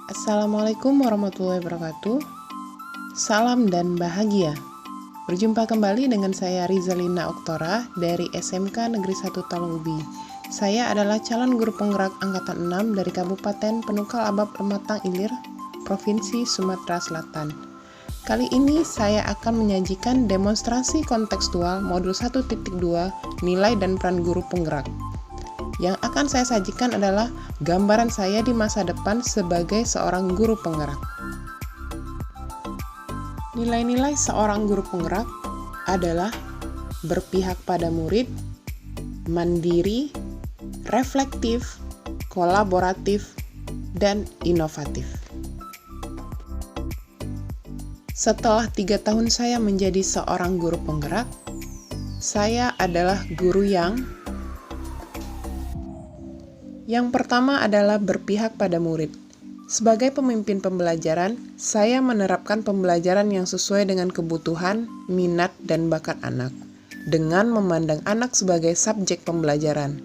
Assalamualaikum warahmatullahi wabarakatuh. Salam dan bahagia. Berjumpa kembali dengan saya Rizalina Oktora dari SMK Negeri 1 Talong-Ubi. Saya adalah calon guru penggerak angkatan 6 dari Kabupaten Penukal Abab Pematang Ilir, Provinsi Sumatera Selatan. Kali ini saya akan menyajikan demonstrasi kontekstual modul 1.2 nilai dan peran guru penggerak. Yang akan saya sajikan adalah gambaran saya di masa depan sebagai seorang guru penggerak. Nilai-nilai seorang guru penggerak adalah berpihak pada murid, mandiri, reflektif, kolaboratif, dan inovatif. Setelah 3 tahun saya menjadi seorang guru penggerak, saya adalah guru yang pertama adalah berpihak pada murid. Sebagai pemimpin pembelajaran, saya menerapkan pembelajaran yang sesuai dengan kebutuhan, minat, dan bakat anak, dengan memandang anak sebagai subjek pembelajaran.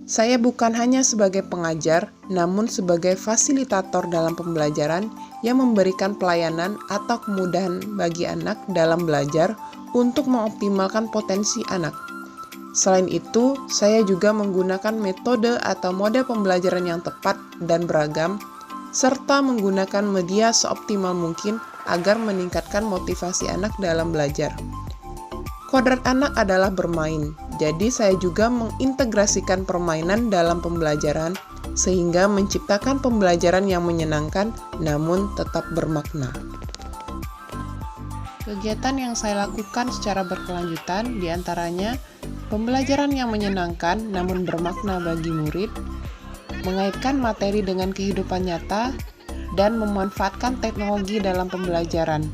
Saya bukan hanya sebagai pengajar, namun sebagai fasilitator dalam pembelajaran yang memberikan pelayanan atau kemudahan bagi anak dalam belajar untuk mengoptimalkan potensi anak. Selain itu, saya juga menggunakan metode atau mode pembelajaran yang tepat dan beragam, serta menggunakan media seoptimal mungkin agar meningkatkan motivasi anak dalam belajar. Kodrat anak adalah bermain, jadi saya juga mengintegrasikan permainan dalam pembelajaran, sehingga menciptakan pembelajaran yang menyenangkan namun tetap bermakna. Kegiatan yang saya lakukan secara berkelanjutan diantaranya pembelajaran yang menyenangkan namun bermakna bagi murid, mengaitkan materi dengan kehidupan nyata, dan memanfaatkan teknologi dalam pembelajaran.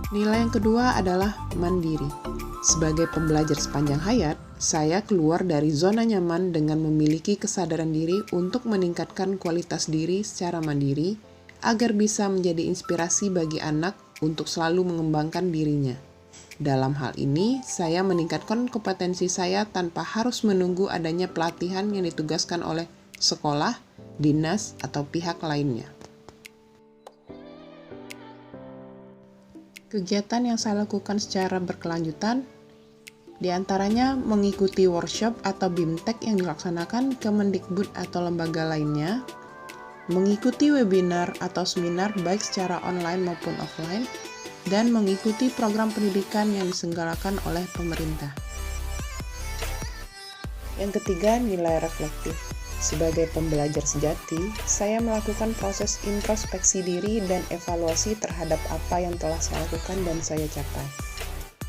Nilai yang kedua adalah mandiri. Sebagai pembelajar sepanjang hayat, saya keluar dari zona nyaman dengan memiliki kesadaran diri untuk meningkatkan kualitas diri secara mandiri, agar bisa menjadi inspirasi bagi anak untuk selalu mengembangkan dirinya. Dalam hal ini, saya meningkatkan kompetensi saya tanpa harus menunggu adanya pelatihan yang ditugaskan oleh sekolah, dinas, atau pihak lainnya. Kegiatan yang saya lakukan secara berkelanjutan, diantaranya mengikuti workshop atau BIMTEK yang dilaksanakan Kemendikbud atau lembaga lainnya, mengikuti webinar atau seminar baik secara online maupun offline, dan mengikuti program pendidikan yang diselenggarakan oleh pemerintah. Yang ketiga, nilai reflektif. Sebagai pembelajar sejati, saya melakukan proses introspeksi diri dan evaluasi terhadap apa yang telah saya lakukan dan saya capai.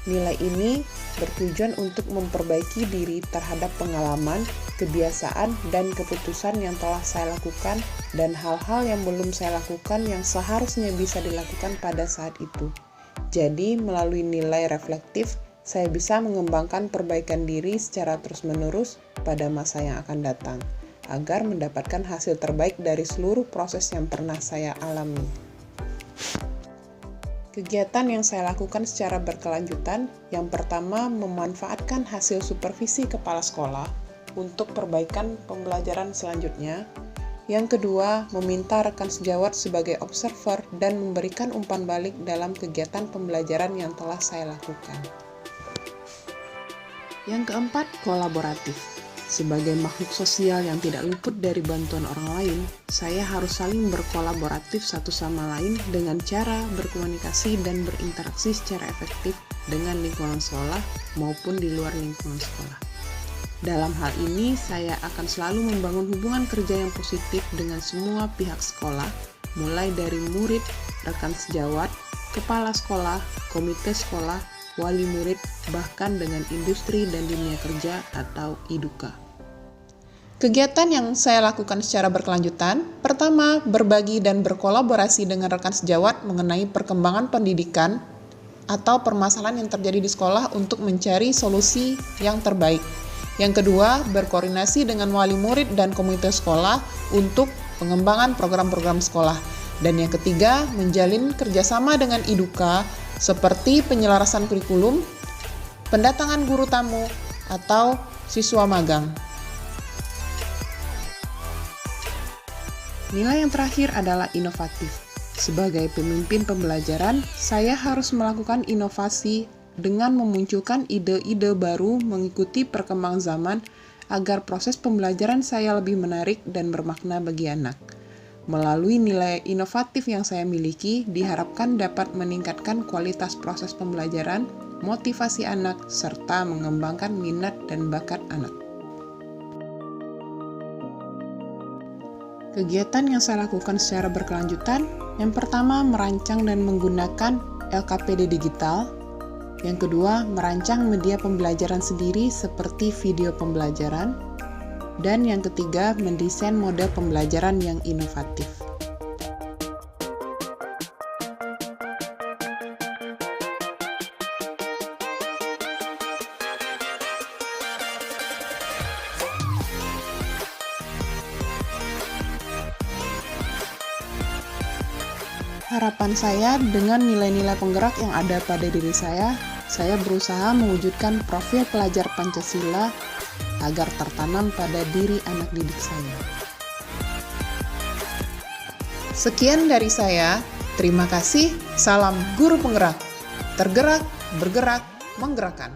Nilai ini bertujuan untuk memperbaiki diri terhadap pengalaman, kebiasaan, dan keputusan yang telah saya lakukan dan hal-hal yang belum saya lakukan yang seharusnya bisa dilakukan pada saat itu. Jadi, melalui nilai reflektif, saya bisa mengembangkan perbaikan diri secara terus-menerus pada masa yang akan datang, agar mendapatkan hasil terbaik dari seluruh proses yang pernah saya alami. Kegiatan yang saya lakukan secara berkelanjutan, yang pertama memanfaatkan hasil supervisi kepala sekolah untuk perbaikan pembelajaran selanjutnya. Yang kedua, meminta rekan sejawat sebagai observer dan memberikan umpan balik dalam kegiatan pembelajaran yang telah saya lakukan. Yang keempat, kolaboratif. Sebagai makhluk sosial yang tidak luput dari bantuan orang lain, saya harus saling berkolaboratif satu sama lain dengan cara berkomunikasi dan berinteraksi secara efektif dengan lingkungan sekolah maupun di luar lingkungan sekolah. Dalam hal ini, saya akan selalu membangun hubungan kerja yang positif dengan semua pihak sekolah, mulai dari murid, rekan sejawat, kepala sekolah, komite sekolah, wali murid, bahkan dengan industri dan dunia kerja atau IDUKA. Kegiatan yang saya lakukan secara berkelanjutan, pertama, berbagi dan berkolaborasi dengan rekan sejawat mengenai perkembangan pendidikan atau permasalahan yang terjadi di sekolah untuk mencari solusi yang terbaik. Yang kedua, berkoordinasi dengan wali murid dan komite sekolah untuk pengembangan program-program sekolah. Dan yang ketiga, menjalin kerjasama dengan IDUKA seperti penyelarasan kurikulum, pendatangan guru tamu, atau siswa magang. Nilai yang terakhir adalah inovatif. Sebagai pemimpin pembelajaran, saya harus melakukan inovasi dengan memunculkan ide-ide baru mengikuti perkembangan zaman agar proses pembelajaran saya lebih menarik dan bermakna bagi anak. Melalui nilai inovatif yang saya miliki, diharapkan dapat meningkatkan kualitas proses pembelajaran, motivasi anak, serta mengembangkan minat dan bakat anak. Kegiatan yang saya lakukan secara berkelanjutan, yang pertama merancang dan menggunakan LKPD digital, yang kedua merancang media pembelajaran sendiri seperti video pembelajaran, dan yang ketiga mendesain model pembelajaran yang inovatif. Harapan saya dengan nilai-nilai penggerak yang ada pada diri saya berusaha mewujudkan profil pelajar Pancasila agar tertanam pada diri anak didik saya. Sekian dari saya, terima kasih, salam guru penggerak, tergerak, bergerak, menggerakkan.